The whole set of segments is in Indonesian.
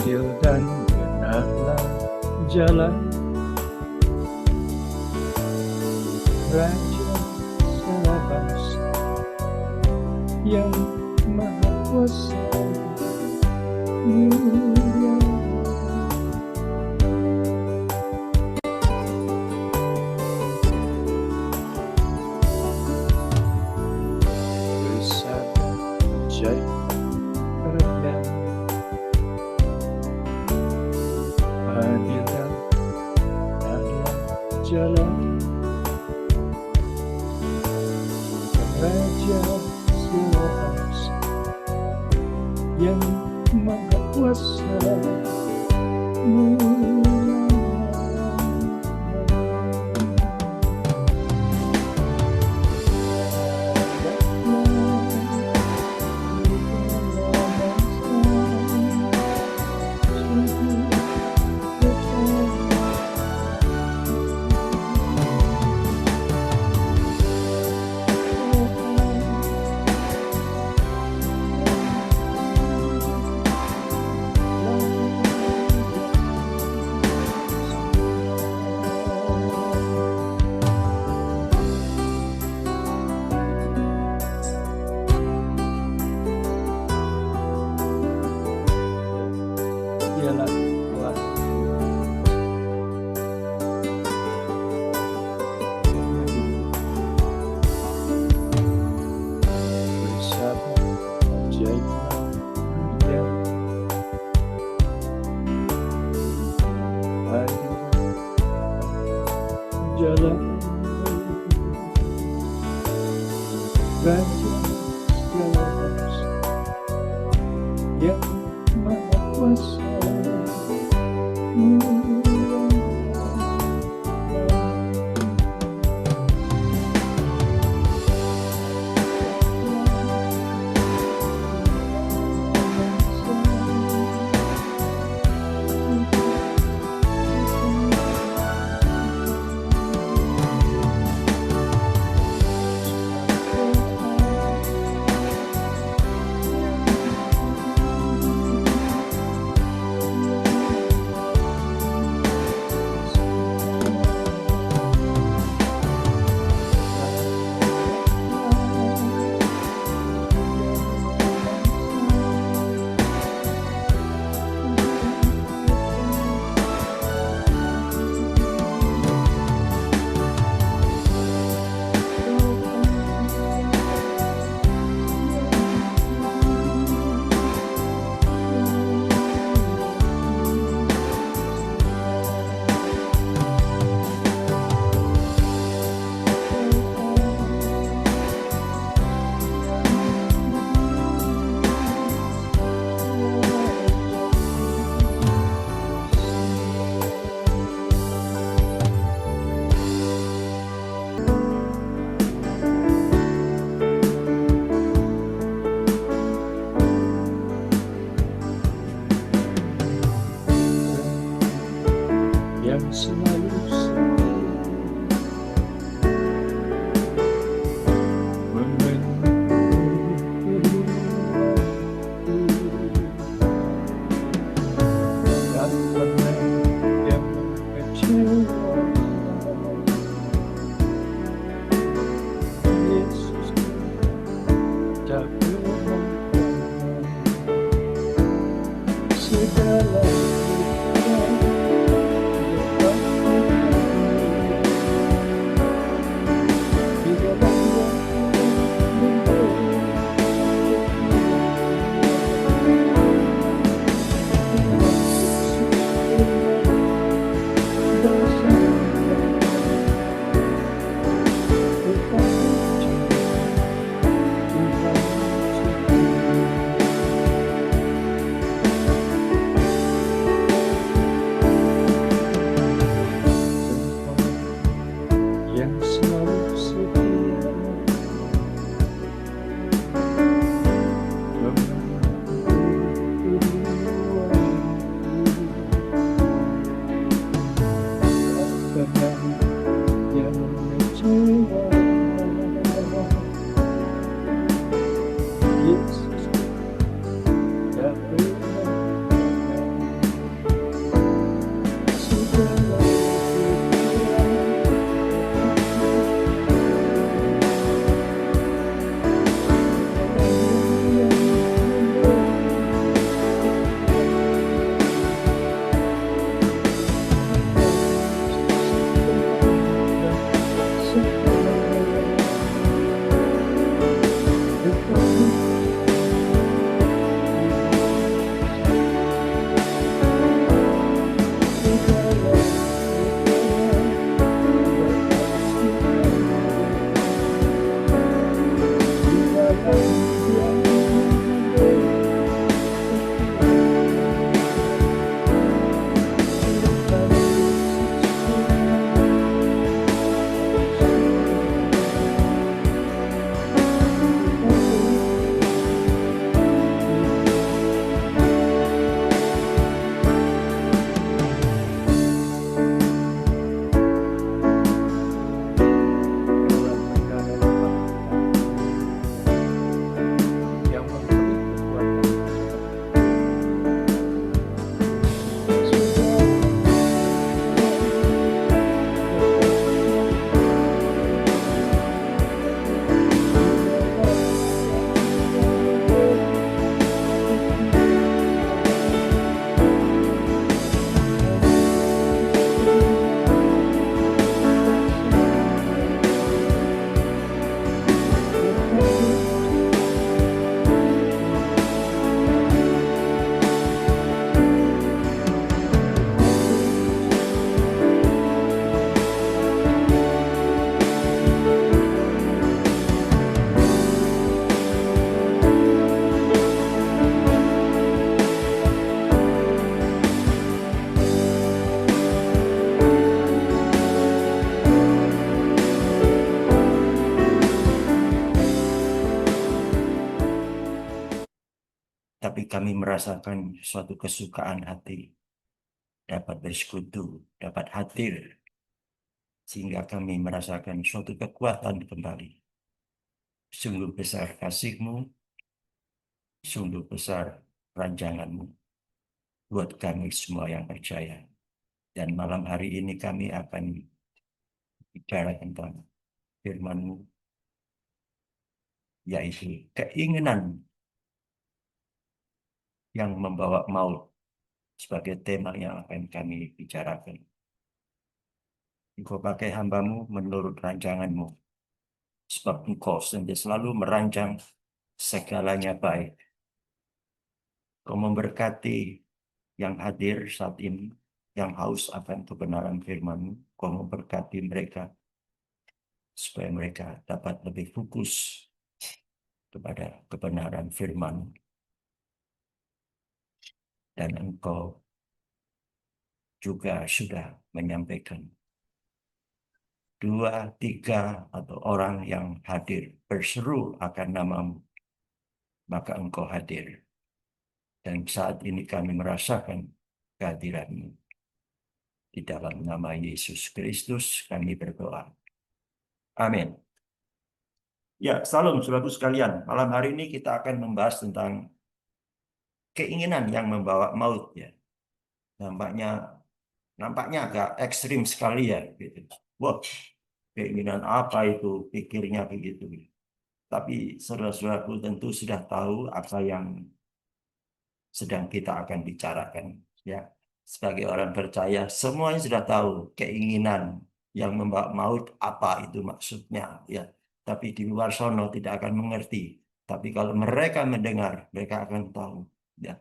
adil dan benarlah jalan Raja segala bangsa yang maha kuasa mulia. Bersabda ajaib keren, adil dan adalah jalan Raja segala bangsa yang maha kuasa mulia. Ialah Tuhan bersama ajaib yang adil jalan Raja segala bangsa yang maha kuasa yang selalu yang memberi kekuatan tapi kami merasakan suatu kesukaan hati dapat bersekutu, dapat hadir, sehingga kami merasakan suatu kekuatan kembali. Sungguh besar kasih-Mu, sungguh besar rancangan-Mu buat kami semua yang percaya. Dan malam hari ini kami akan bicara tentang firman-Mu, yaitu keinginan yang membawa maut sebagai tema yang akan kami bicarakan. Engkau pakai hamba-Mu menurut rancangan-Mu, sebab Engkau selalu merancang segalanya baik. Kau memberkati yang hadir saat ini, yang haus akan kebenaran firman-Mu. Kau memberkati mereka, supaya mereka dapat lebih fokus kepada kebenaran firman. Dan Engkau juga sudah menyampaikan 2, 3 atau orang yang hadir berseru akan nama-Mu, maka Engkau hadir. Dan saat ini kami merasakan kehadiran-Mu. Di dalam nama Yesus Kristus kami berdoa. Amin. Ya, salam saudaraku sekalian. Malam hari ini kita akan membahas tentang keinginan yang membawa maut, ya. Nampaknya agak ekstrim sekali, ya, gitu. Wah, keinginan apa itu? Pikirnya begitu. Tapi saudara-saudaraku tentu sudah tahu apa yang sedang kita akan bicarakan, ya. Sebagai orang percaya, semuanya sudah tahu keinginan yang membawa maut apa itu maksudnya, ya. Tapi di luar sono tidak akan mengerti. Tapi kalau mereka mendengar, mereka akan tahu, ya.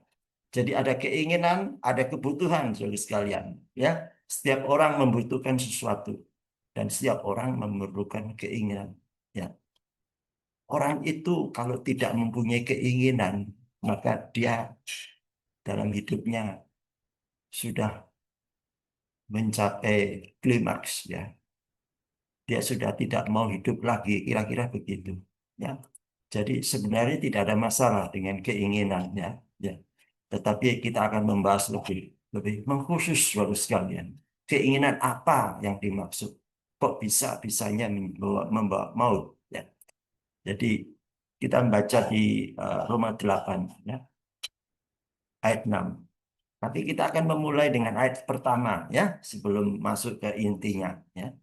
Jadi ada keinginan, ada kebutuhan, saudara sekalian, ya. Setiap orang membutuhkan sesuatu dan setiap orang memerlukan keinginan, ya. Orang itu kalau tidak mempunyai keinginan, maka dia dalam hidupnya sudah mencapai klimaks, ya. Dia sudah tidak mau hidup lagi, kira-kira begitu, ya. Jadi sebenarnya tidak ada masalah dengan keinginannya, ya. Tetapi kita akan membahas lebih mengkhusus, saudara sekalian. Keinginan apa yang dimaksud? Kok bisanya membawa maut, ya. Jadi kita membaca di Roma 8, ya, ayat 6. Tapi kita akan memulai dengan ayat pertama, ya, sebelum masuk ke intinya, ya.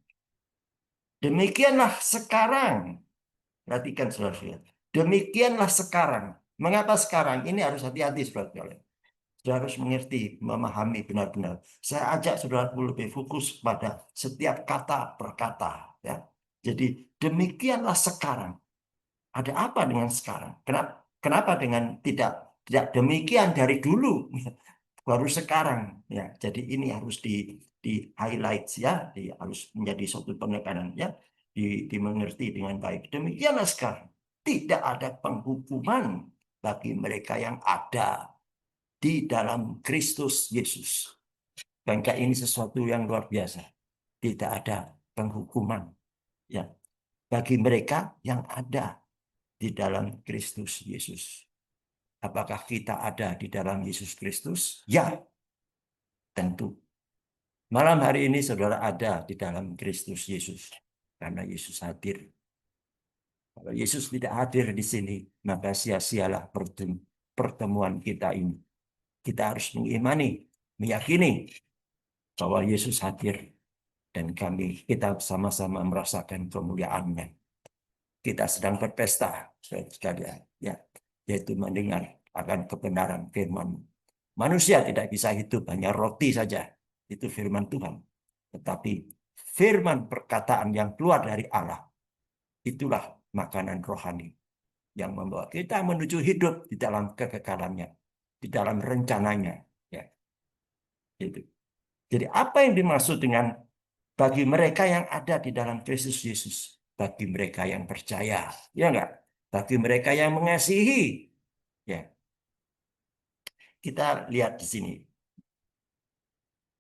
Demikianlah sekarang. Perhatikan, saudara. Demikianlah sekarang. Mengapa sekarang? Ini harus hati-hati, saudara. Saudara harus mengerti, memahami benar-benar. Saya ajak saudara lebih fokus pada setiap kata per kata, ya. Jadi demikianlah sekarang. Ada apa dengan sekarang? Kenapa dengan tidak demikian dari dulu? Baru sekarang, ya. Jadi ini harus di highlight, ya, harus menjadi suatu penekanan, ya, dimengerti dengan baik. Demikianlah sekarang. Tidak ada penghukuman bagi mereka yang ada di dalam Kristus Yesus. Bangga ini sesuatu yang luar biasa. Tidak ada penghukuman ya bagi mereka yang ada di dalam Kristus Yesus. Apakah kita ada di dalam Yesus Kristus? Ya, tentu. Malam hari ini saudara ada di dalam Kristus Yesus karena Yesus hadir. Kalau Yesus tidak hadir di sini, maka sia-sialah pertemuan kita ini. Kita harus mengimani, meyakini bahwa Yesus hadir dan kita sama-sama merasakan kemuliaan-Nya. Kita sedang berpesta, sekalian, ya, yaitu mendengar akan kebenaran firman. Manusia tidak bisa hidup hanya roti saja, itu firman Tuhan. Tetapi firman perkataan yang keluar dari Allah, itulah makanan rohani yang membawa kita menuju hidup di dalam kekekalannya, di dalam rencananya. Ya, itu. Jadi apa yang dimaksud dengan bagi mereka yang ada di dalam Kristus Yesus? Bagi mereka yang percaya, ya enggak? Bagi mereka yang mengasihi. Ya, kita lihat di sini.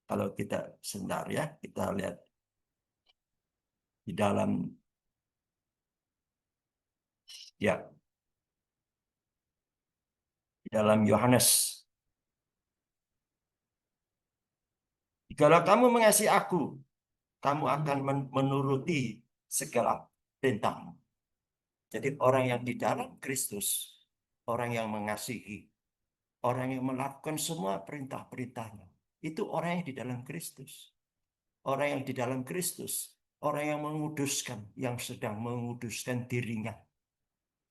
Kalau kita sebentar ya, kita lihat di dalam ya di dalam Yohanes. Kalau kamu mengasihi aku, kamu akan menuruti segala perintahmu. Jadi orang yang di dalam Kristus, orang yang mengasihi, orang yang melakukan semua perintah-perintahnya, itu orang yang di dalam Kristus. Orang yang di dalam Kristus, orang yang menguduskan, yang sedang menguduskan dirinya.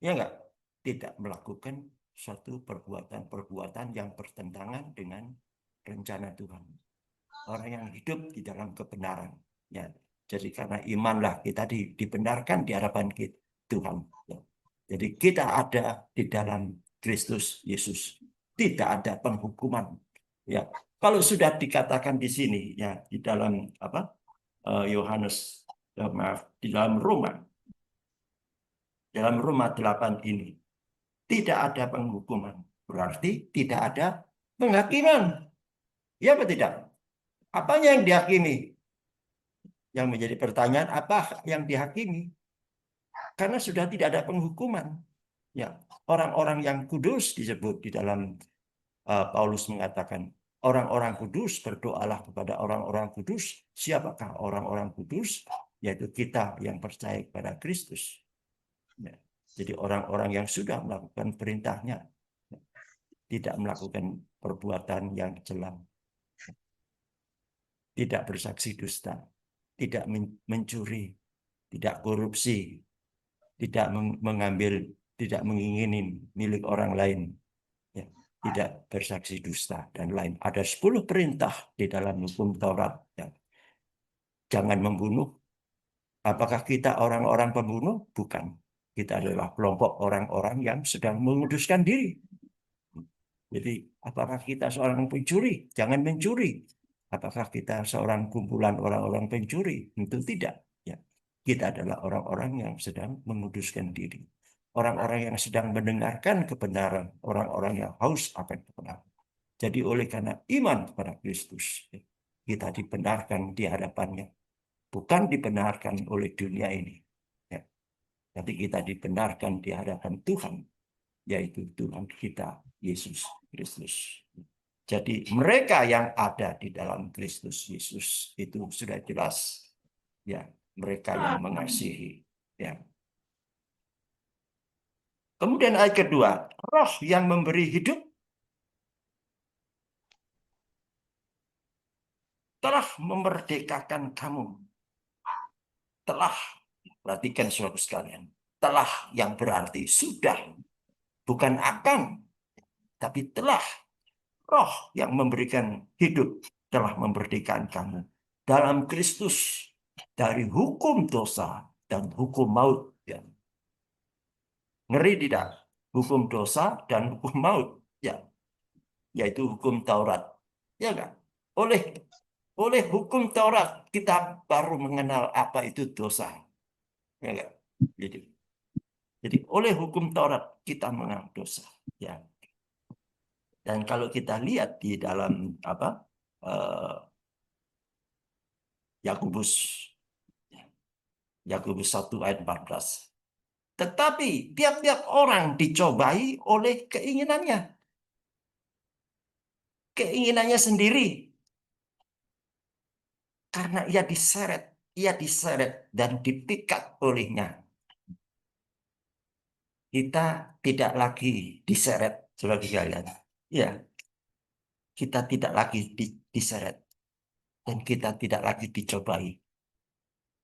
Ya enggak? Tidak melakukan suatu perbuatan-perbuatan yang bertentangan dengan rencana Tuhan. Orang yang hidup di dalam kebenaran. Ya. Jadi karena imanlah kita dibenarkan di hadapan Tuhan. Ya. Jadi kita ada di dalam Kristus Yesus. Tidak ada penghukuman. Ya. Kalau sudah dikatakan di sini ya di dalam apa Yohanes maaf di dalam Roma 8 ini tidak ada penghukuman. Berarti tidak ada penghakiman. Ya atau tidak? Apanya yang dihakimi? Yang menjadi pertanyaan, apa yang dihakimi? Karena sudah tidak ada penghukuman. Ya, orang-orang yang kudus disebut di dalam Paulus mengatakan, orang-orang kudus berdoalah kepada orang-orang kudus. Siapakah orang-orang kudus? Yaitu kita yang percaya kepada Kristus. Ya. Jadi orang-orang yang sudah melakukan perintahnya, tidak melakukan perbuatan yang celah, tidak bersaksi dusta, tidak mencuri, tidak korupsi, tidak mengambil, tidak mengingini milik orang lain, ya, tidak bersaksi dusta dan lain. Ada 10 perintah di dalam hukum Taurat. Ya. Jangan membunuh. Apakah kita orang-orang pembunuh? Bukan. Kita adalah kelompok orang-orang yang sedang menguduskan diri. Jadi, apakah kita seorang pencuri? Jangan mencuri. Apakah kita seorang kumpulan orang-orang pencuri? Tentu tidak. Ya. Kita adalah orang-orang yang sedang menguduskan diri. Orang-orang yang sedang mendengarkan kebenaran. Orang-orang yang haus akan kebenaran. Jadi oleh karena iman kepada Kristus, kita dibenarkan di hadapannya. Bukan dibenarkan oleh dunia ini. Ya. Tapi kita dibenarkan di hadapan Tuhan. Yaitu Tuhan kita, Yesus Kristus. Jadi mereka yang ada di dalam Kristus Yesus itu sudah jelas. Ya, mereka yang mengasihi. Ya. Kemudian ayat kedua, roh yang memberi hidup telah memerdekakan kamu. Telah, perhatikan saudara sekalian. Telah yang berarti sudah. Bukan akan, tapi telah. Roh yang memberikan hidup telah memerdekakan kamu. Dalam Kristus dari hukum dosa dan hukum maut. Ya. Ngeri tidak? Hukum dosa dan hukum maut. Ya. Yaitu hukum Taurat. Ya kan? Oleh hukum Taurat kita baru mengenal apa itu dosa. Ya kan? Jadi Jadi oleh hukum Taurat kita mengenal dosa. Ya. Dan kalau kita lihat di dalam Yakobus Yakobus 1 ayat 14. Tetapi tiap-tiap orang dicobai oleh keinginannya. Keinginannya sendiri. Karena ia diseret dan dipikat olehnya. Kita tidak lagi diseret, saudara sekalian. Ya, kita tidak lagi diseret dan kita tidak lagi dicobai.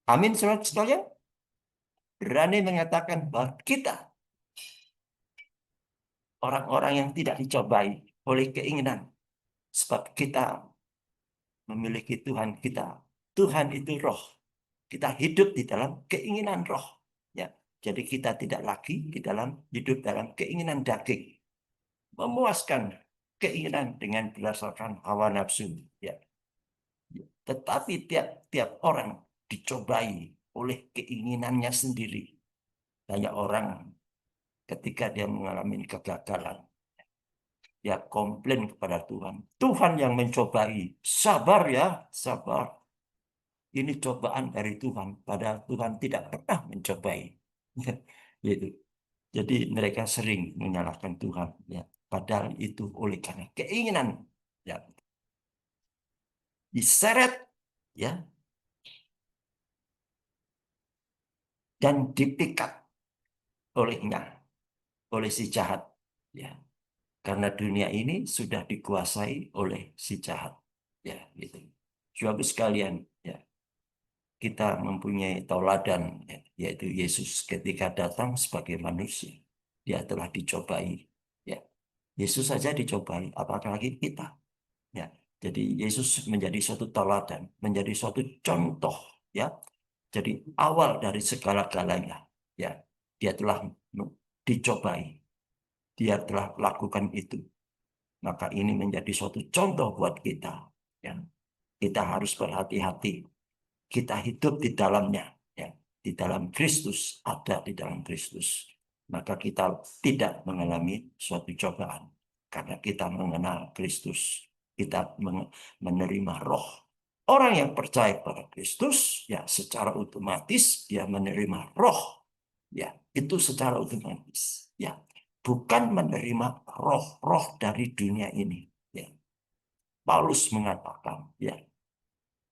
Amin, saudara sekalian. Berani mengatakan bahwa kita orang-orang yang tidak dicobai oleh keinginan, sebab kita memiliki Tuhan kita. Tuhan itu roh. Kita hidup di dalam keinginan roh. Ya, jadi kita tidak lagi hidup dalam keinginan daging, memuaskan keinginan dengan berdasarkan hawa nafsu. Ya, tetapi tiap orang dicobai oleh keinginannya sendiri. Banyak orang ketika dia mengalami kegagalan, dia komplain kepada Tuhan. Tuhan yang mencobai. Sabar ya, sabar. Ini cobaan dari Tuhan. Padahal Tuhan tidak pernah mencobai. Gitu. Jadi mereka sering menyalahkan Tuhan. Ya. Padahal itu oleh karena keinginan. Ya. Diseret. Ya. Dan dipikat olehnya. Oleh si jahat. Ya. Karena dunia ini sudah dikuasai oleh si jahat. Ya, gitu. Suatu sekalian, ya, kita mempunyai tauladan, ya, yaitu Yesus ketika datang sebagai manusia. Dia telah dicobai. Ya. Yesus saja dicobai, apalagi kita. Ya. Jadi Yesus menjadi suatu tauladan, menjadi suatu contoh. Ya. Jadi awal dari segala-galanya. Ya. Dia telah dicobai. Dia telah lakukan itu. Maka ini menjadi suatu contoh buat kita. Ya. Kita harus berhati-hati. Kita hidup di dalamnya. Ya. Di dalam Kristus, ada di dalam Kristus. Maka kita tidak mengalami suatu cobaan. Karena kita mengenal Kristus. Kita menerima roh. Orang yang percaya pada Kristus, ya secara otomatis dia menerima roh. Ya, itu secara otomatis. Ya, bukan menerima roh-roh dari dunia ini. Ya. Paulus mengatakan, ya,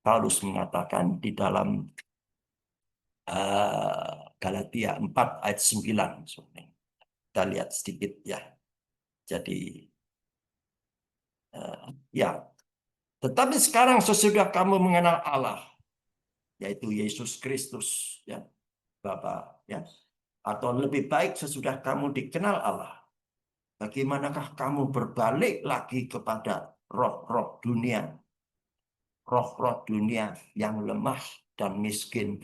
Paulus mengatakan di dalam Galatia 4 ayat 9. Kita lihat sedikit ya. Jadi ya, tetapi sekarang sesudah kamu mengenal Allah, yaitu Yesus Kristus, ya, Bapa, ya, atau lebih baik sesudah kamu dikenal Allah, bagaimanakah kamu berbalik lagi kepada roh-roh dunia yang lemah dan miskin?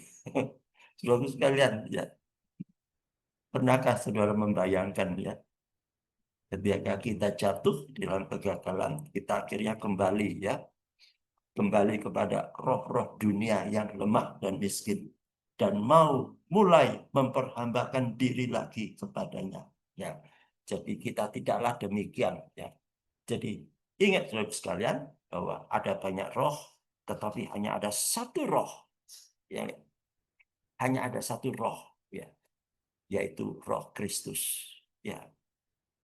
Saudara sekalian, ya, pernahkah saudara membayangkan, ya, ketika kita jatuh di dalam kegagalan, kita akhirnya kembali, ya, kembali kepada roh-roh dunia yang lemah dan miskin dan mau mulai memperhambakan diri lagi kepadanya. Ya, jadi kita tidaklah demikian. Ya, jadi ingat saudara sekalian bahwa ada banyak roh, tetapi hanya ada satu roh. Ya, hanya ada satu roh. Ya, yaitu Roh Kristus. Ya,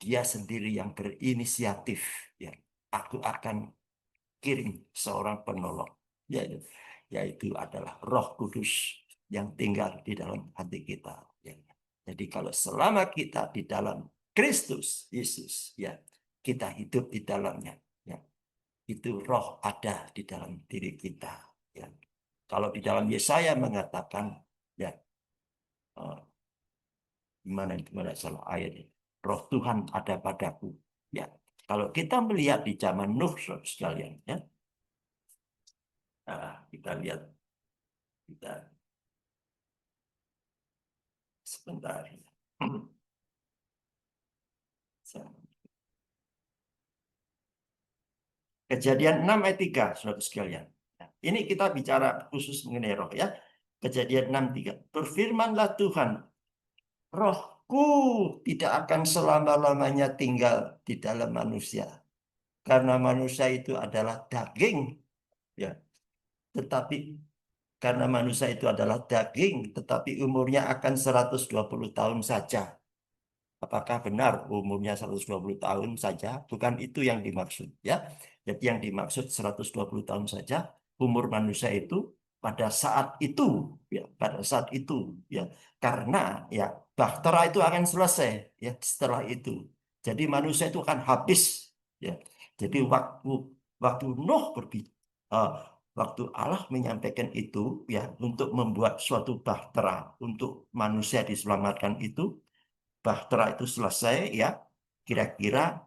Dia sendiri yang berinisiatif. Ya, aku akan kirim seorang penolong, yaitu adalah Roh Kudus yang tinggal di dalam hati kita. Ya. Jadi kalau selama kita di dalam Kristus Yesus, ya, kita hidup di dalamnya. Ya. Itu Roh ada di dalam diri kita. Ya. Kalau di dalam Yesaya mengatakan, ya, gimana salah ayatnya? Roh Tuhan ada padaku. Ya, kalau kita melihat di zaman Nuh, sekalian, ya, kita lihat, kita sebentar. Kejadian 6 ayat 3, saudara sekalian. Nah, ini kita bicara khusus mengenai roh, ya. Kejadian 6:3. Berfirmanlah Tuhan, roh rohku tidak akan selama-lamanya tinggal di dalam manusia. Karena manusia itu adalah daging. Ya. Tetapi karena manusia itu adalah daging, tetapi umurnya akan 120 tahun saja. Apakah benar umurnya 120 tahun saja? Bukan itu yang dimaksud, ya. Jadi yang dimaksud 120 tahun saja umur manusia itu pada saat itu, ya, pada saat itu, ya. Karena ya bahtera itu akan selesai, ya, setelah itu. Jadi manusia itu akan habis, ya. Jadi waktu waktu Nuh berbicara, waktu Allah menyampaikan itu, ya, untuk membuat suatu bahtera untuk manusia diselamatkan itu, bahtera itu selesai, ya, kira-kira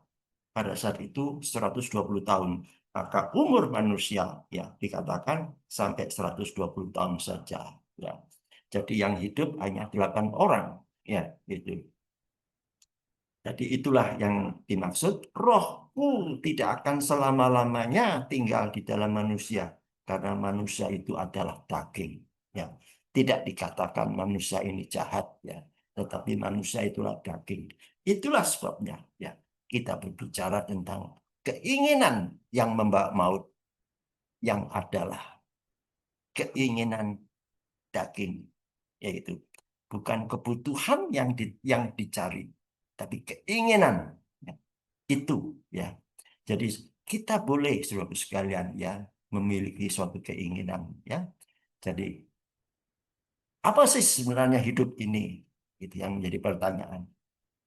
pada saat itu 120 tahun. Maka umur manusia, ya, dikatakan sampai 120 tahun saja, ya. Jadi yang hidup hanya 8 orang, ya, gitu. Jadi itulah yang dimaksud, rohku tidak akan selama-lamanya tinggal di dalam manusia karena manusia itu adalah daging, ya. Tidak dikatakan manusia ini jahat, ya, tetapi manusia itulah daging. Itulah sebabnya, ya, kita berbicara tentang keinginan yang membawa maut, yang adalah keinginan daging, yaitu bukan kebutuhan yang dicari, tapi keinginan, ya, itu, ya. Jadi kita boleh, saudara sekalian, ya, memiliki suatu keinginan, ya. Jadi apa sih sebenarnya hidup ini? Itu yang menjadi pertanyaan.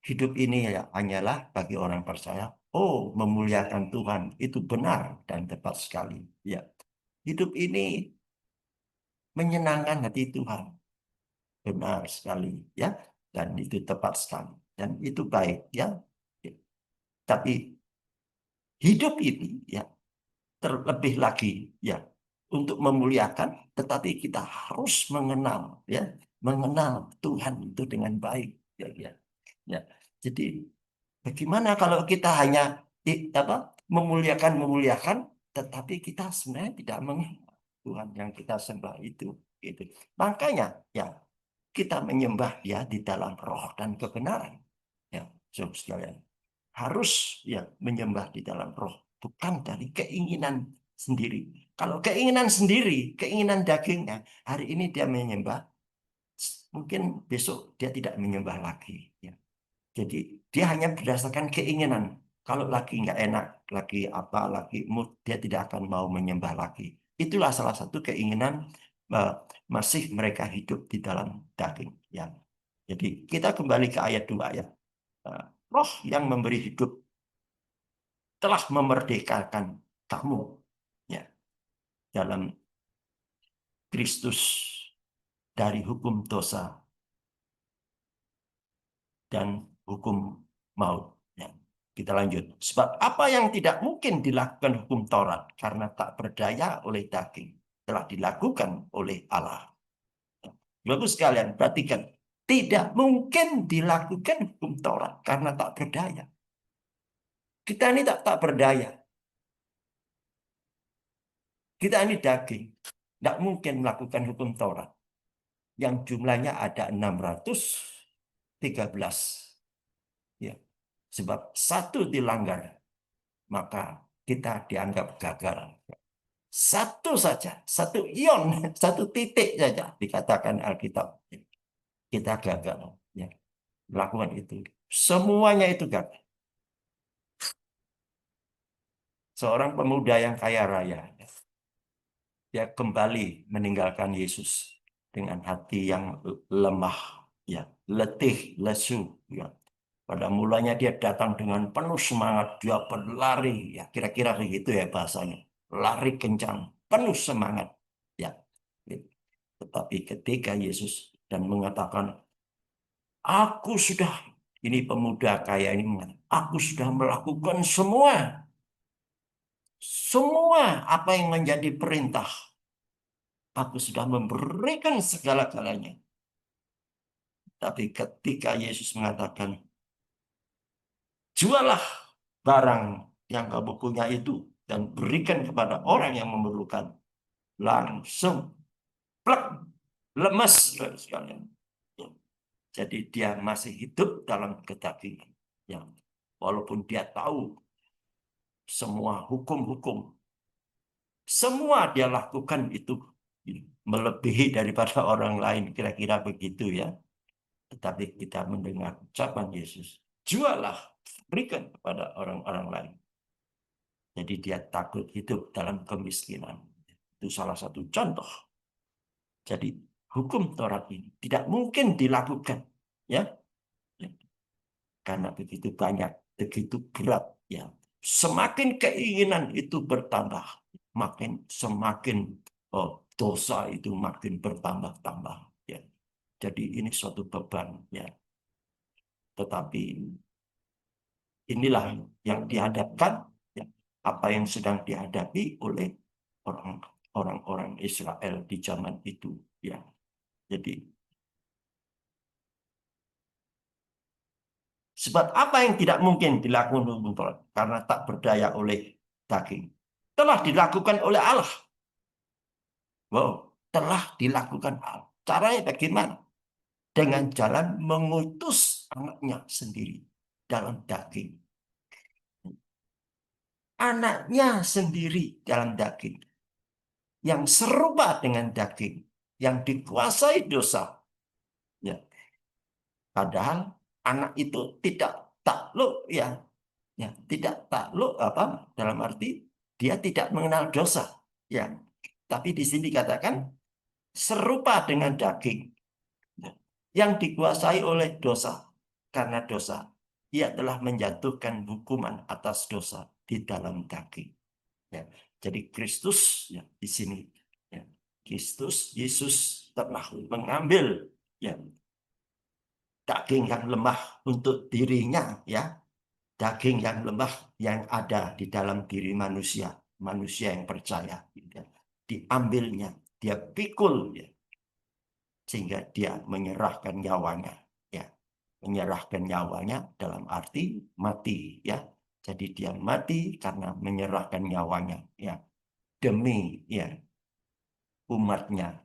Hidup ini ya hanyalah bagi orang percaya, oh, memuliakan Tuhan itu benar dan tepat sekali, ya. Hidup ini menyenangkan hati Tuhan, benar sekali, ya, dan itu tepat sekali dan itu baik, ya. Tapi hidup ini, ya, terlebih lagi, ya, untuk memuliakan, tetapi kita harus mengenal, ya, mengenal Tuhan itu dengan baik, ya, ya, ya. Jadi bagaimana kalau kita hanya memuliakan memuliakan, tetapi kita sebenarnya tidak mengenal Tuhan yang kita sembah itu, gitu. Makanya, ya, kita menyembah Dia di dalam roh dan kebenaran, ya, saudara sekalian. Harus, ya, menyembah di dalam roh, bukan dari keinginan sendiri. Kalau keinginan sendiri, keinginan dagingnya, hari ini dia menyembah, mungkin besok dia tidak menyembah lagi, ya. Jadi dia hanya berdasarkan keinginan. Kalau lagi nggak enak, lagi apa, lagi mood, dia tidak akan mau menyembah lagi. Itulah salah satu keinginan, eh, masih mereka hidup di dalam daging, ya. Jadi kita kembali ke ayat 2, ya. Eh, Roh yang memberi hidup telah memerdekakan kamu, ya, dalam Kristus dari hukum dosa dan hukum maut. Ya. Kita lanjut. Sebab apa yang tidak mungkin dilakukan hukum Taurat karena tak berdaya oleh daging telah dilakukan oleh Allah. Bagus sekalian, perhatikan. Tidak mungkin dilakukan hukum Taurat karena tak berdaya. Kita ini tak berdaya. Kita ini daging. Tidak mungkin melakukan hukum Taurat yang jumlahnya ada 613. Ya. Sebab satu dilanggar, maka kita dianggap gagal. Satu saja, satu ion, satu titik saja dikatakan Alkitab. Kita gagal, ya, melakukan itu. Semuanya itu gagal. Seorang pemuda yang kaya raya, dia kembali meninggalkan Yesus dengan hati yang lemah, ya, letih, lesu, ya. Pada mulanya dia datang dengan penuh semangat, dia berlari, ya, kira-kira begitu, ya, bahasanya. Lari kencang, penuh semangat, ya. Tetapi ketika Yesus dan mengatakan, aku sudah, ini pemuda kaya ini mengatakan, aku sudah melakukan semua, semua apa yang menjadi perintah. Aku sudah memberikan segala-galanya. Tapi ketika Yesus mengatakan, jualah barang yang kamu punya itu dan berikan kepada orang yang memerlukan. Langsung plek, lemes sekalian. Jadi dia masih hidup dalam kedagingan. Ya, walaupun dia tahu semua hukum-hukum, semua dia lakukan itu melebihi daripada orang lain, kira-kira begitu ya. Tetapi kita mendengar ucapan Yesus, jualah, berikan kepada orang-orang lain. Jadi dia takut hidup dalam kemiskinan. Itu salah satu contoh. Jadi hukum Taurat ini tidak mungkin dilakukan, ya, karena begitu banyak, begitu berat, ya. Semakin keinginan itu bertambah, semakin dosa itu makin bertambah-tambah, ya. Jadi ini suatu beban, ya. Tetapi inilah yang dihadapkan, ya, apa yang sedang dihadapi oleh orang-orang Israel di zaman itu, ya. Jadi sebab apa yang tidak mungkin dilakukan hukum Taurat? Karena tak berdaya oleh daging. Telah dilakukan oleh Allah. Wow, telah dilakukan Allah. Caranya bagaimana? Dengan jalan mengutus anaknya sendiri dalam daging. Anaknya sendiri dalam daging. Yang serupa dengan daging. Yang dikuasai dosa. Ya. Padahal anak itu tidak takluk, ya. Ya, tidak takluk apa dalam arti dia tidak mengenal dosa, ya. Tapi di sini katakan serupa dengan daging, ya, yang dikuasai oleh dosa. Karena dosa, ia telah menjatuhkan hukuman atas dosa di dalam daging, ya. Jadi Kristus, ya, di sini, ya, Kristus Yesus telah mengambil, ya, daging yang lemah untuk dirinya, ya, daging yang lemah yang ada di dalam diri manusia, manusia yang percaya, ya, diambilnya, dia pikul, ya, sehingga dia menyerahkan nyawanya, ya, menyerahkan nyawanya dalam arti mati, ya. Jadi dia mati karena menyerahkan nyawanya, ya, demi, ya, umatnya,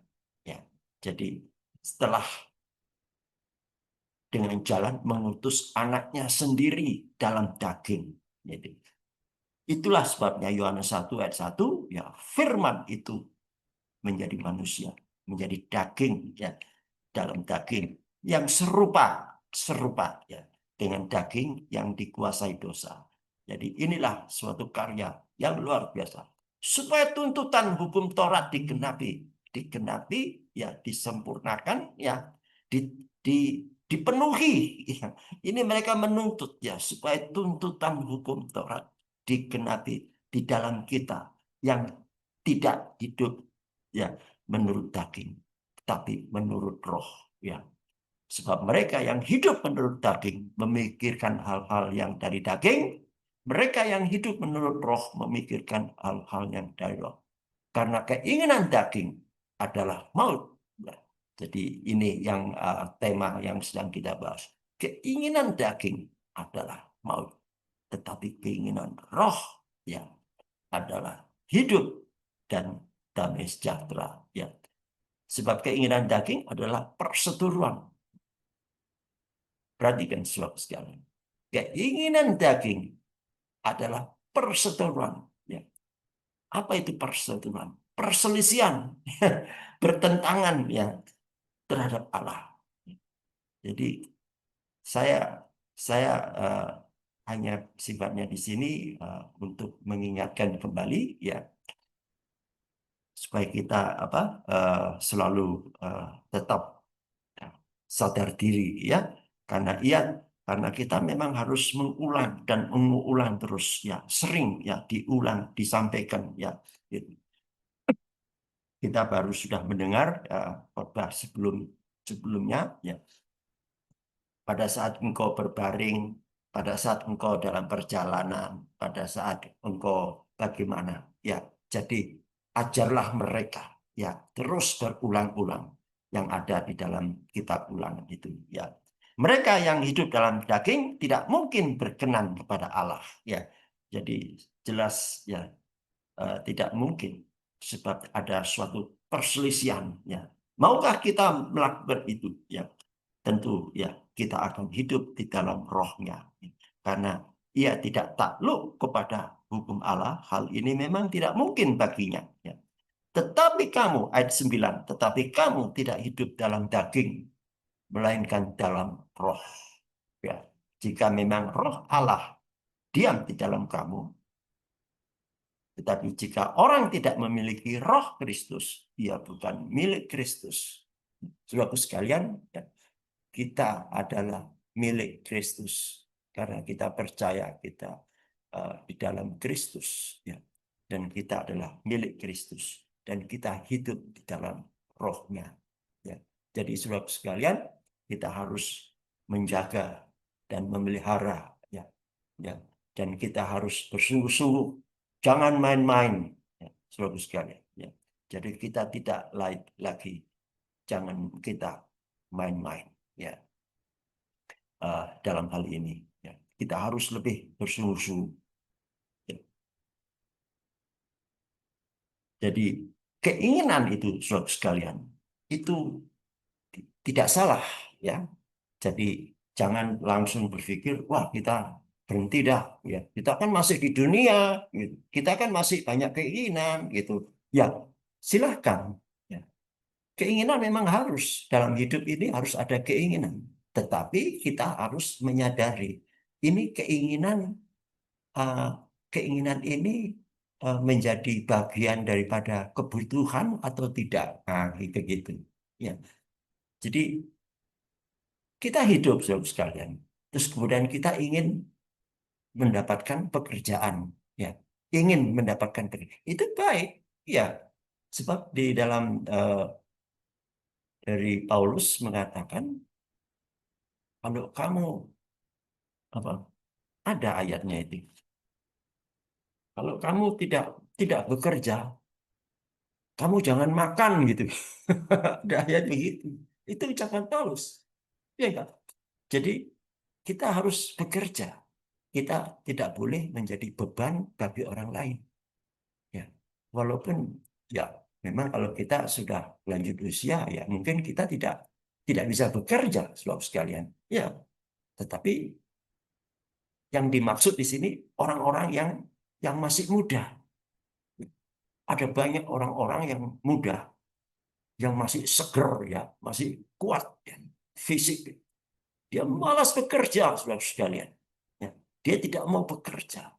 ya. Jadi setelah dengan jalan mengutus anaknya sendiri dalam daging. Jadi itulah sebabnya Yohanes 1 ayat 1, ya, firman itu menjadi manusia, menjadi daging, ya, dalam daging yang serupa, ya, dengan daging yang dikuasai dosa. Jadi inilah suatu karya yang luar biasa. Supaya tuntutan hukum Taurat digenapi, ya, disempurnakan, ya, dipenuhi. Ya. Ini mereka menuntut, ya, supaya tuntutan hukum Taurat digenapi di dalam kita yang tidak hidup, ya, menurut daging, tapi menurut roh, ya. Sebab mereka yang hidup menurut daging memikirkan hal-hal yang dari daging, mereka yang hidup menurut roh memikirkan hal-hal yang dari roh. Karena keinginan daging adalah maut. Ya. Jadi ini yang tema yang sedang kita bahas. Keinginan daging adalah maut, tetapi keinginan roh, ya, adalah hidup dan damai sejahtera. Ya. Sebab keinginan daging adalah perseteruan. Perhatikan saudara sekalian. Keinginan daging adalah perseteruan. Ya. Apa itu perseteruan? Perselisihan, bertentangan, ya, terhadap Allah. Jadi saya hanya sifatnya di sini untuk mengingatkan kembali, ya, supaya kita selalu tetap sadar diri, ya, karena kita memang harus mengulang dan mengulang terus, ya, sering, ya, diulang, disampaikan, ya. Kita baru sudah mendengar khotbah sebelumnya, ya, pada saat engkau berbaring, pada saat engkau dalam perjalanan, pada saat engkau bagaimana, ya. Jadi ajarlah mereka, ya, terus berulang-ulang yang ada di dalam kitab ulangan itu, ya. Mereka yang hidup dalam daging tidak mungkin berkenan kepada Allah, ya. Jadi jelas, ya, tidak mungkin sebab ada suatu perselisihan, ya. Maukah kita melakukan itu, ya? tentu ya kita akan hidup di dalam rohnya. Karena ia tidak takluk kepada hukum Allah, hal ini memang tidak mungkin baginya. Ya. Tetapi kamu, ayat 9, tetapi kamu tidak hidup dalam daging, melainkan dalam roh. Ya. Jika memang roh Allah diam di dalam kamu, tetapi jika orang tidak memiliki roh Kristus, ia bukan milik Kristus. Saudaraku sekalian, ya, kita adalah milik Kristus karena kita percaya kita di dalam Kristus, ya, dan kita adalah milik Kristus dan kita hidup di dalam rohnya. Ya. Jadi saudaraku sekalian, kita harus menjaga dan memelihara, ya, ya, dan kita harus bersungguh-sungguh, jangan main-main, ya, saudaraku sekalian. Ya. Jadi kita tidak lagi, jangan kita main-main, ya, dalam hal ini. Ya. Kita harus lebih bersungguh-sungguh. Ya. Jadi keinginan itu, saudara sekalian, itu tidak salah, ya. Jadi jangan langsung berpikir, wah kita berhenti dah, ya. Kita kan masih di dunia, gitu. Kita kan masih banyak keinginan, gitu. Ya, silahkan. Ya. Keinginan memang harus dalam hidup ini harus ada keinginan. Tetapi kita harus menyadari ini keinginan ini menjadi bagian daripada kebutuhan atau tidak. Nah, gitu. Ya. Jadi kita hidup, saudara sekalian. Terus kemudian kita ingin mendapatkan pekerjaan, ya. Ingin mendapatkan pekerjaan. Itu baik, ya. Sebab di dalam dari Paulus mengatakan kalau kamu apa ada ayatnya itu. Kalau kamu tidak bekerja, kamu jangan makan gitu. Ada ayat begitu. Itu ucapan Paulus. Ya enggak? Jadi kita harus bekerja. Kita tidak boleh menjadi beban bagi orang lain. Ya. Walaupun ya memang kalau kita sudah lanjut usia ya mungkin kita tidak bisa bekerja, Saudara sekalian. Ya, tetapi yang dimaksud di sini orang-orang yang masih muda. Ada banyak orang-orang yang muda yang masih seger, ya, masih kuat, ya, fisik. Dia malas bekerja, saudara sekalian. Ya, dia tidak mau bekerja.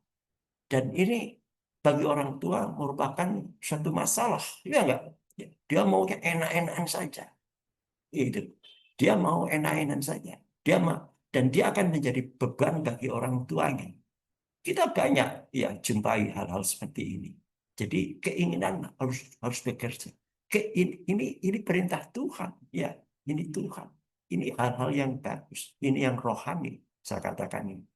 Dan ini bagi orang tua merupakan suatu masalah, ya enggak? Ya, dia maunya enak-enakan saja. Itu. Dia mau enak-enakan saja. Dan dia akan menjadi beban bagi orang tuanya. Kita banyak ya jumpai hal-hal seperti ini. Jadi keinginan harus bekerja. Ini perintah Tuhan, ya. Ini Tuhan. Ini hal-hal yang bagus. Ini yang rohani. Saya katakan ini.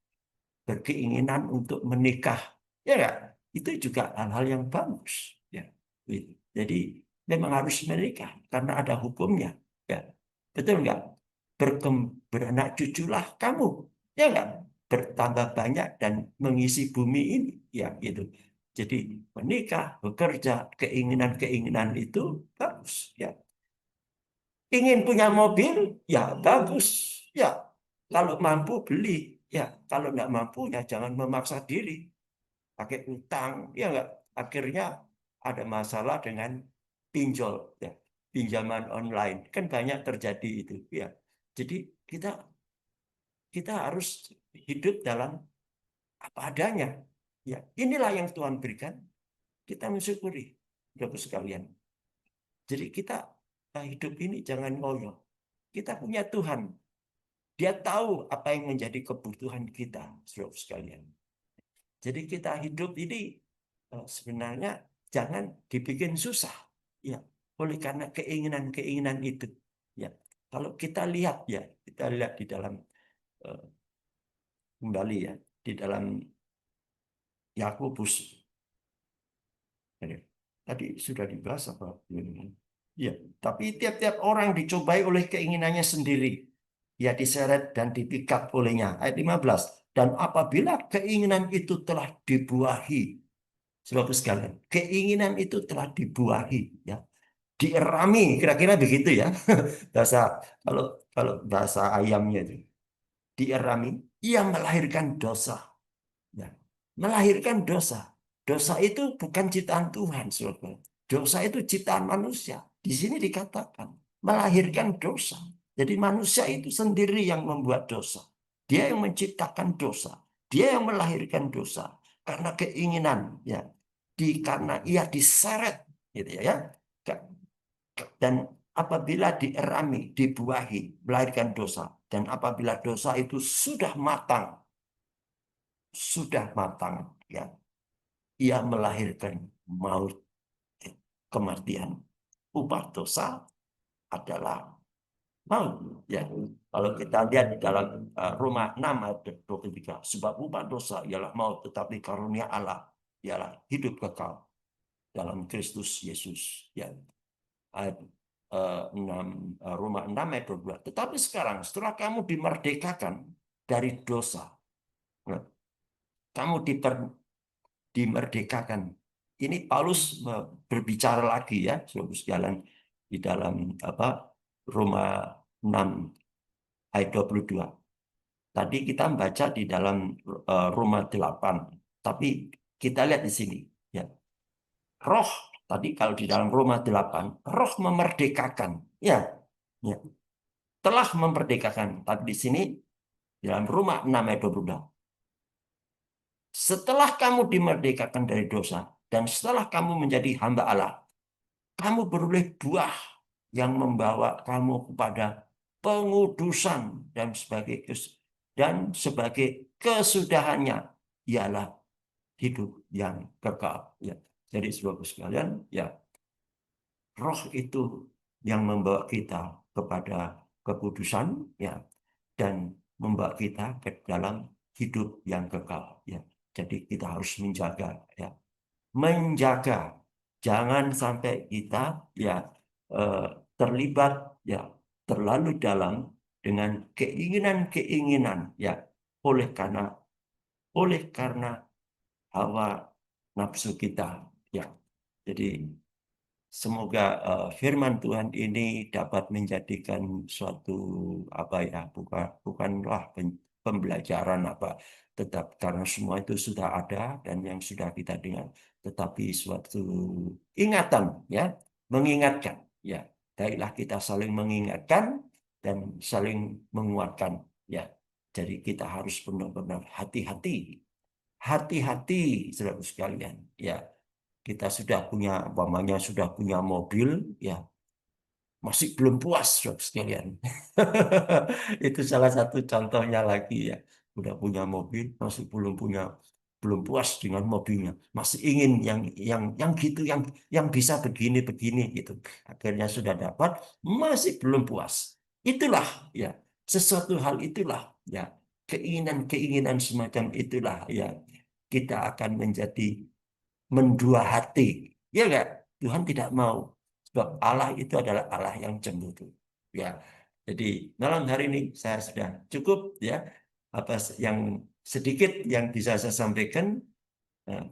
Berkeinginan untuk menikah, ya enggak? Itu juga hal-hal yang bagus, ya. Jadi memang harus menikah karena ada hukumnya, ya. Betul enggak? Beranak cuculah kamu, ya enggak? Bertambah banyak dan mengisi bumi ini, ya gitu. Jadi menikah, bekerja, keinginan-keinginan itu bagus, ya. Ingin punya mobil, ya bagus, ya. Kalau mampu beli, ya. Kalau nggak mampu, ya jangan memaksa diri. Pakai utang, ya nggak. Akhirnya ada masalah dengan pinjol, ya. Pinjaman online. Kan banyak terjadi itu, ya. Jadi kita kita harus hidup dalam apa adanya. Ya, inilah yang Tuhan berikan. Kita mensyukuri, Bapak sekalian. Jadi kita hidup ini jangan ngoyo. Kita punya Tuhan. Dia tahu apa yang menjadi kebutuhan kita, saudara sekalian. Jadi kita hidup ini sebenarnya jangan dibikin susah, ya, oleh karena keinginan-keinginan itu. Ya, kalau kita lihat di dalam kembali ya, di dalam Yakobus. Tadi sudah dibahas apa? Ya, tapi tiap-tiap orang dicobai oleh keinginannya sendiri. Ia diseret dan dipikat olehnya. Ayat 15. Dan apabila keinginan itu telah dibuahi, saudara sekalian, keinginan itu telah dibuahi, ya, dierami, kira-kira begitu ya. Bahasa kalau kalau bahasa ayamnya itu dierami, ia melahirkan dosa. Ya. Melahirkan dosa. Dosa itu bukan ciptaan Tuhan, saudara. Dosa itu ciptaan manusia. Di sini dikatakan melahirkan dosa. Jadi manusia itu sendiri yang membuat dosa. Dia yang menciptakan dosa. Dia yang melahirkan dosa karena keinginan, ya. Karena ia diseret, gitu ya. Dan apabila dierami, dibuahi, melahirkan dosa. Dan apabila dosa itu sudah matang, ya, ia melahirkan maut, kematian. Upah dosa adalah maut. Ya, kalau kita lihat di dalam Roma 6 ayat 23, sebab upah dosa ialah maut, tetapi karunia Allah ialah hidup kekal dalam Kristus Yesus. Ya, ayat 6, Roma 6 ayat 22. Tetapi sekarang setelah kamu dimerdekakan dari dosa, nah, kamu dimerdekakan. Ini Paulus berbicara lagi, ya, saudara sekalian, di dalam apa Roma 6 ayat 22. Tadi kita membaca di dalam Roma 8, tapi kita lihat di sini, ya. Roh tadi kalau di dalam Roma 8, roh memerdekakan, ya, ya, telah memerdekakan. Tapi di sini di dalam Roma 6 ayat 22. Setelah kamu dimerdekakan dari dosa dan setelah kamu menjadi hamba Allah, kamu beroleh buah yang membawa kamu kepada pengudusan dan sebagai kesudahannya ialah hidup yang kekal. Ya. Jadi saudara sekalian, ya, roh itu yang membawa kita kepada kekudusan, ya, dan membawa kita ke dalam hidup yang kekal. Ya. Jadi kita harus menjaga, ya, menjaga, jangan sampai kita, ya, eh, terlibat, ya, terlalu dalam dengan keinginan-keinginan, ya, oleh karena hawa nafsu kita, ya. Jadi semoga firman Tuhan ini dapat menjadikan suatu apa, ya, bukanlah pembelajaran apa, tetap karena semua itu sudah ada dan yang sudah kita dengar, tetapi suatu ingatan, ya, mengingatkan, ya. Baiklah kita saling mengingatkan dan saling menguatkan, ya. Jadi kita harus benar-benar hati-hati, hati-hati, saudara sekalian, ya. Kita sudah punya, umpamanya sudah punya mobil, ya, masih belum puas, saudara sekalian. Itu salah satu contohnya lagi, ya. Udah punya mobil, masih belum puas dengan mobilnya. Masih ingin yang gitu, yang bisa begini-begini gitu. Akhirnya sudah dapat, masih belum puas. Itulah, ya, sesuatu hal itulah, ya, keinginan-keinginan semacam itulah, ya, kita akan menjadi mendua hati. Ya enggak? Tuhan tidak mau. Sebab Allah itu adalah Allah yang cemburu. Ya. Jadi malam hari ini saya sudah cukup, ya, apa yang sedikit yang bisa saya sampaikan,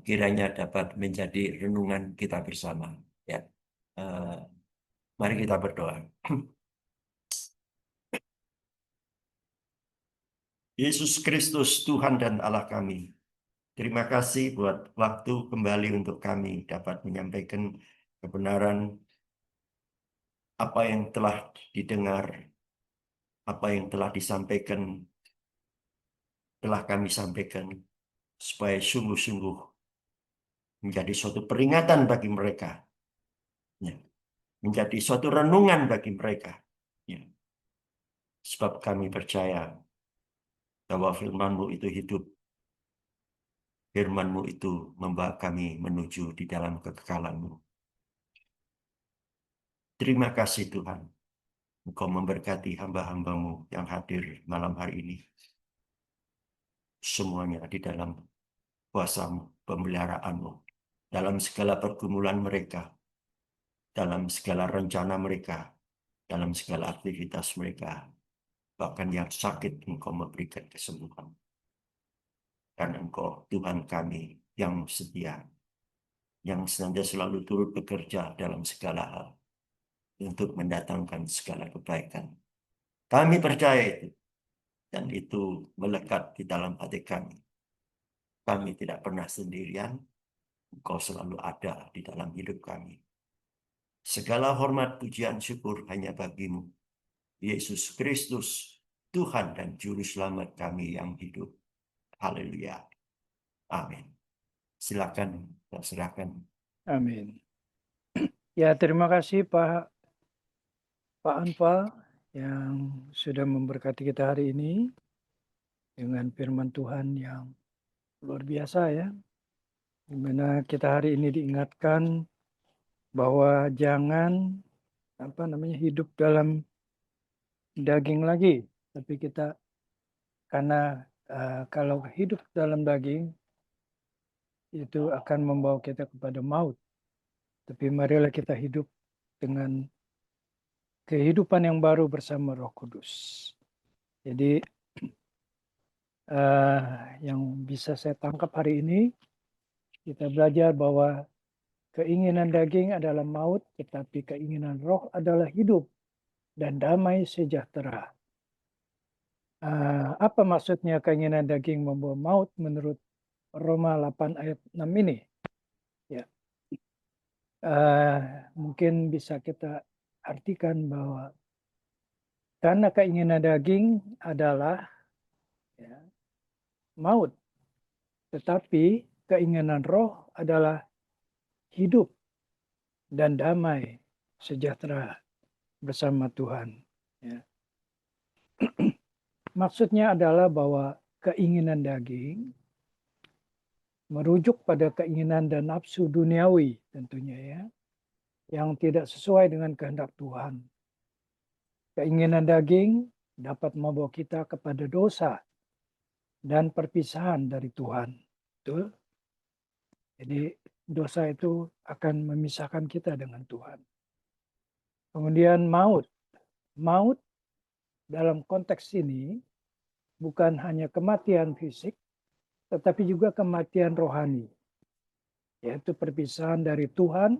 kiranya dapat menjadi renungan kita bersama. Ya. Eh, Mari kita berdoa. Yesus Kristus, Tuhan dan Allah kami. Terima kasih buat waktu kembali untuk kami dapat menyampaikan kebenaran apa yang telah didengar, apa yang telah disampaikan, telah kami sampaikan, supaya sungguh-sungguh menjadi suatu peringatan bagi mereka, ya, menjadi suatu renungan bagi mereka, ya. Sebab kami percaya bahwa firman-Mu itu hidup, firman-Mu itu membawa kami menuju di dalam kekekalan-Mu. Terima kasih Tuhan, Engkau memberkati hamba-hamba-Mu yang hadir malam hari ini. Semuanya di dalam kuasa-Mu, pemeliharaan-Mu, dalam segala pergumulan mereka, dalam segala rencana mereka, dalam segala aktivitas mereka. Bahkan yang sakit Engkau memberikan kesembuhan. Dan Engkau Tuhan kami yang setia, yang senantiasa selalu turut bekerja dalam segala hal untuk mendatangkan segala kebaikan. Kami percaya itu. Dan itu melekat di dalam hati kami. Kami tidak pernah sendirian. Engkau selalu ada di dalam hidup kami. Segala hormat, pujian, syukur hanya bagimu. Yesus Kristus, Tuhan dan Juru Selamat kami yang hidup. Haleluya. Amin. Silakan, saya serahkan. Amin. Ya, terima kasih Pak Anfal yang sudah memberkati kita hari ini dengan firman Tuhan yang luar biasa ya. Di mana kita hari ini diingatkan bahwa jangan hidup dalam daging lagi, tapi kita karena kalau hidup dalam daging itu akan membawa kita kepada maut. Tapi marilah kita hidup dengan kehidupan yang baru bersama Roh Kudus. Jadi yang bisa saya tangkap hari ini, kita belajar bahwa keinginan daging adalah maut, tetapi keinginan roh adalah hidup dan damai sejahtera. Apa maksudnya keinginan daging membawa maut menurut Roma 8 ayat 6 ini? Ya, mungkin bisa kita artikan bahwa karena keinginan daging adalah ya, maut, tetapi keinginan roh adalah hidup dan damai sejahtera bersama Tuhan. Ya. Maksudnya adalah bahwa keinginan daging merujuk pada keinginan dan nafsu duniawi tentunya ya, yang tidak sesuai dengan kehendak Tuhan. Keinginan daging dapat membawa kita kepada dosa dan perpisahan dari Tuhan. Betul? Jadi dosa itu akan memisahkan kita dengan Tuhan. Kemudian maut. Maut dalam konteks ini bukan hanya kematian fisik, tetapi juga kematian rohani. Yaitu perpisahan dari Tuhan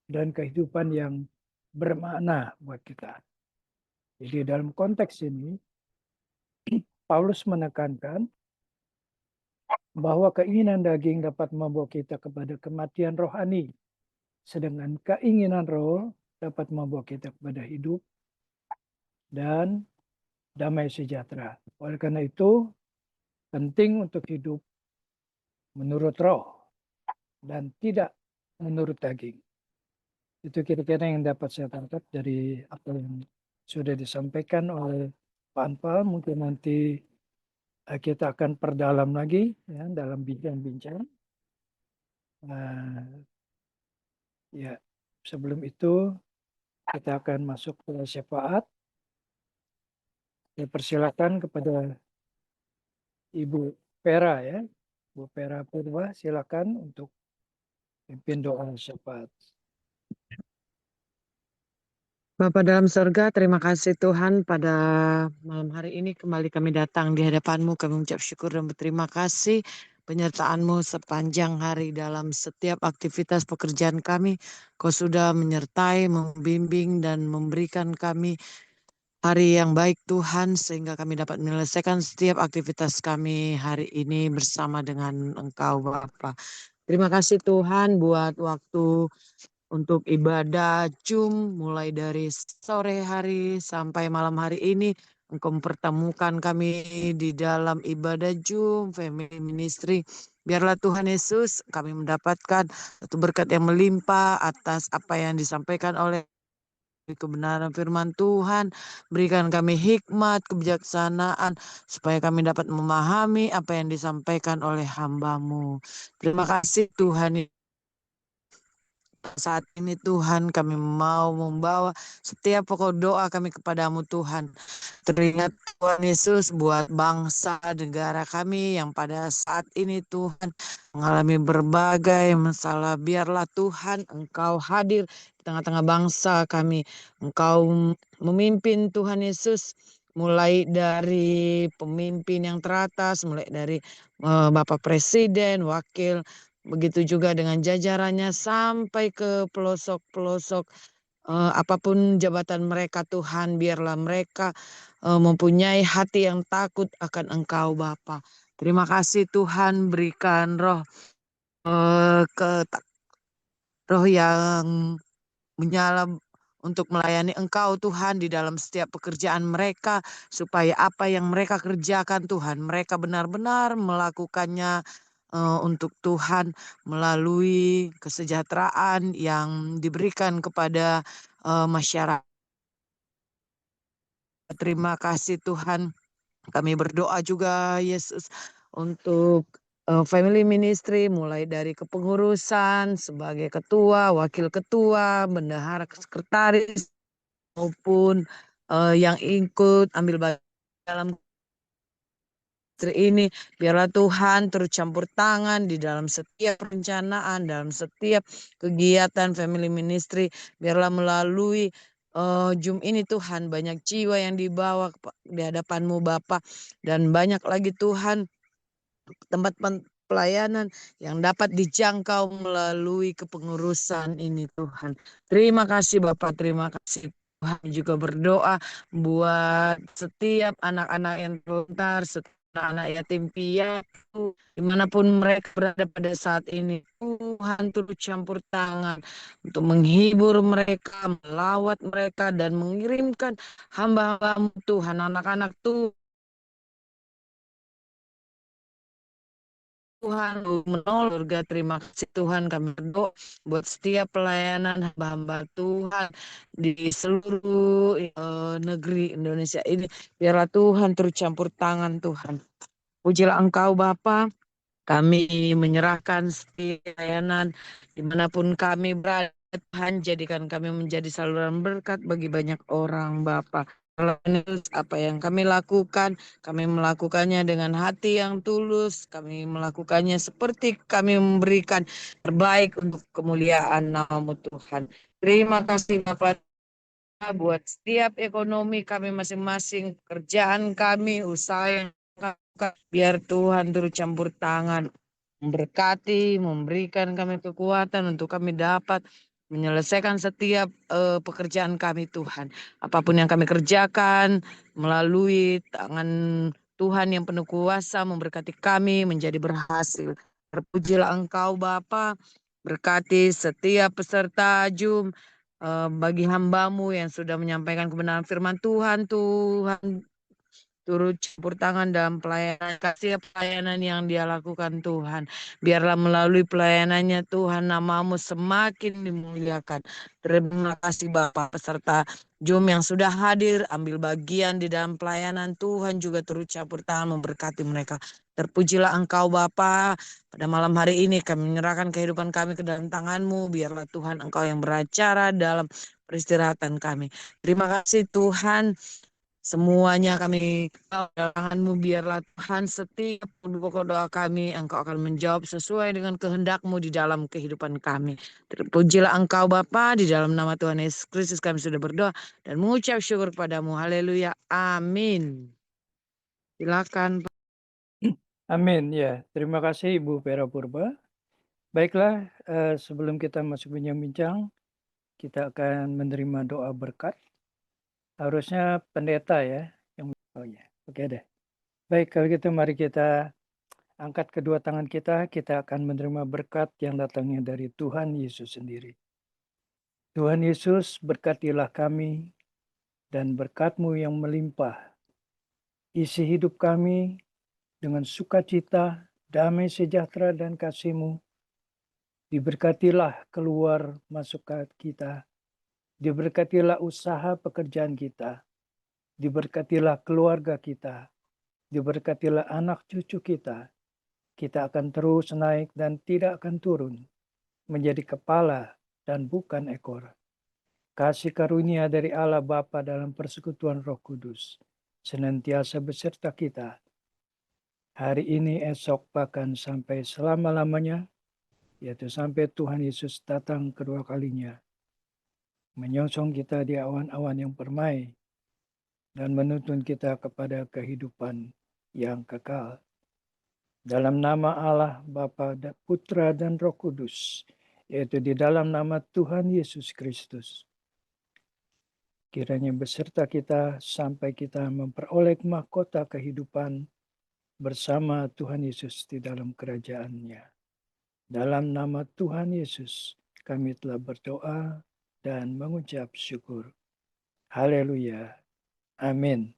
dan kehidupan yang bermakna buat kita. Jadi dalam konteks ini, Paulus menekankan bahwa keinginan daging dapat membawa kita kepada kematian rohani, sedangkan keinginan roh dapat membawa kita kepada hidup dan damai sejahtera. Oleh karena itu, penting untuk hidup menurut roh dan tidak menurut daging. Itu kira-kira yang dapat saya tangkap dari apa yang sudah disampaikan oleh Pak Anpal. Mungkin nanti kita akan perdalam lagi ya, dalam bincang-bincang. Ya, sebelum itu kita akan masuk ke syafaat. Saya persilakan kepada Ibu Vera ya. Bu Vera Purwa, silakan untuk pimpin doa syafaat. Bapa dalam surga, terima kasih Tuhan pada malam hari ini kembali kami datang di hadapan-Mu. Kami mengucap syukur dan berterima kasih penyertaan-Mu sepanjang hari dalam setiap aktivitas pekerjaan kami. Kau sudah menyertai, membimbing, dan memberikan kami hari yang baik Tuhan, sehingga kami dapat menyelesaikan setiap aktivitas kami hari ini bersama dengan Engkau Bapa. Terima kasih Tuhan buat waktu untuk ibadah Zoom mulai dari sore hari sampai malam hari ini. Engkau mempertemukan kami di dalam ibadah Zoom, Family Ministry. Biarlah Tuhan Yesus kami mendapatkan satu berkat yang melimpah atas apa yang disampaikan oleh kebenaran firman Tuhan. Berikan kami hikmat, kebijaksanaan, supaya kami dapat memahami apa yang disampaikan oleh hamba-Mu. Terima kasih Tuhan. Saat ini Tuhan kami mau membawa setiap pokok doa kami kepadamu Tuhan. Teringat Tuhan Yesus buat bangsa negara kami yang pada saat ini Tuhan mengalami berbagai masalah. Biarlah Tuhan Engkau hadir di tengah-tengah bangsa kami. Engkau memimpin Tuhan Yesus. Mulai dari pemimpin yang teratas, mulai dari Bapak Presiden, Wakil, begitu juga dengan jajarannya sampai ke pelosok-pelosok, apapun jabatan mereka Tuhan, biarlah mereka mempunyai hati yang takut akan Engkau Bapa. Terima kasih Tuhan, berikan roh roh yang menyala untuk melayani Engkau Tuhan di dalam setiap pekerjaan mereka, supaya apa yang mereka kerjakan Tuhan, mereka benar-benar melakukannya untuk Tuhan melalui kesejahteraan yang diberikan kepada masyarakat. Terima kasih Tuhan. Kami berdoa juga Yesus untuk family ministry, mulai dari kepengurusan sebagai ketua, wakil ketua, bendahara, sekretaris, maupun yang ikut ambil bagian dalam ini. Biarlah Tuhan turut campur tangan di dalam setiap perencanaan, dalam setiap kegiatan family ministry. Biarlah melalui Zoom ini Tuhan, banyak jiwa yang dibawa di hadapan-Mu Bapa, dan banyak lagi Tuhan tempat pelayanan yang dapat dijangkau melalui kepengurusan ini Tuhan. Terima kasih Bapak, terima kasih. Tuhan juga berdoa buat setiap anak-anak yang terlantar, setiap anak yatim piatu, dimanapun mereka berada pada saat ini. Tuhan turut campur tangan untuk menghibur mereka, melawat mereka, dan mengirimkan hamba-hamba-Mu Tuhan, anak-anak Tuhan menolong surga. Terima kasih Tuhan, kami berdoa buat setiap pelayanan hamba-hamba Tuhan di seluruh negeri Indonesia ini. Biarlah Tuhan turut campur tangan Tuhan. Pujilah Engkau Bapa. Kami menyerahkan setiap pelayanan dimanapun kami berada. Tuhan, jadikan kami menjadi saluran berkat bagi banyak orang Bapa. Apa yang kami lakukan, kami melakukannya dengan hati yang tulus. Kami melakukannya seperti kami memberikan terbaik untuk kemuliaan nama Tuhan. Terima kasih Bapak buat setiap ekonomi kami masing-masing, pekerjaan kami, usaha yang biar Tuhan turut campur tangan, memberkati, memberikan kami kekuatan untuk kami dapat menyelesaikan setiap pekerjaan kami Tuhan. Apapun yang kami kerjakan melalui tangan Tuhan yang penuh kuasa memberkati kami menjadi berhasil. Terpujilah Engkau Bapa, berkati setiap peserta Zoom, bagi hamba-Mu yang sudah menyampaikan kebenaran firman Tuhan. Tuhan turut campur tangan dalam pelayanan, kasih pelayanan yang dia lakukan Tuhan. Biarlah melalui pelayanannya Tuhan, nama-Mu semakin dimuliakan. Terima kasih Bapak, peserta Zoom yang sudah hadir, ambil bagian di dalam pelayanan. Tuhan juga turut campur tangan memberkati mereka. Terpujilah Engkau Bapa. Pada malam hari ini kami menyerahkan kehidupan kami ke dalam tangan-Mu. Biarlah Tuhan Engkau yang beracara dalam peristirahatan kami. Terima kasih Tuhan. Semuanya kami tangan-Mu, biarlah Tuhan setiap pokok doa kami Engkau akan menjawab sesuai dengan kehendak-Mu di dalam kehidupan kami. Terpujilah Engkau Bapa, di dalam nama Tuhan Yesus Kristus kami sudah berdoa dan mengucap syukur kepadamu. Haleluya. Amin. Silakan. Amin. Ya, terima kasih Ibu Vera Purba. Baiklah, sebelum kita masuk bincang-bincang, kita akan menerima doa berkat. Harusnya pendeta ya yang oke deh. Baik, kalau gitu mari kita angkat kedua tangan kita akan menerima berkat yang datangnya dari Tuhan Yesus sendiri. Tuhan Yesus, berkatilah kami dan berkat-Mu yang melimpah. Isi hidup kami dengan sukacita, damai sejahtera dan kasih-Mu. Diberkatilah keluar masuk kita. Diberkatilah usaha pekerjaan kita. Diberkatilah keluarga kita. Diberkatilah anak cucu kita. Kita akan terus naik dan tidak akan turun. Menjadi kepala dan bukan ekor. Kasih karunia dari Allah Bapa dalam persekutuan Roh Kudus senantiasa beserta kita. Hari ini, esok, bahkan sampai selama-lamanya, yaitu sampai Tuhan Yesus datang kedua kalinya. Menyongsong kita di awan-awan yang permai dan menuntun kita kepada kehidupan yang kekal. Dalam nama Allah, Bapa, Putra, dan Roh Kudus, yaitu di dalam nama Tuhan Yesus Kristus. Kiranya beserta kita sampai kita memperoleh mahkota kehidupan bersama Tuhan Yesus di dalam kerajaan-Nya. Dalam nama Tuhan Yesus, kami telah berdoa dan mengucap syukur. Haleluya. Amin.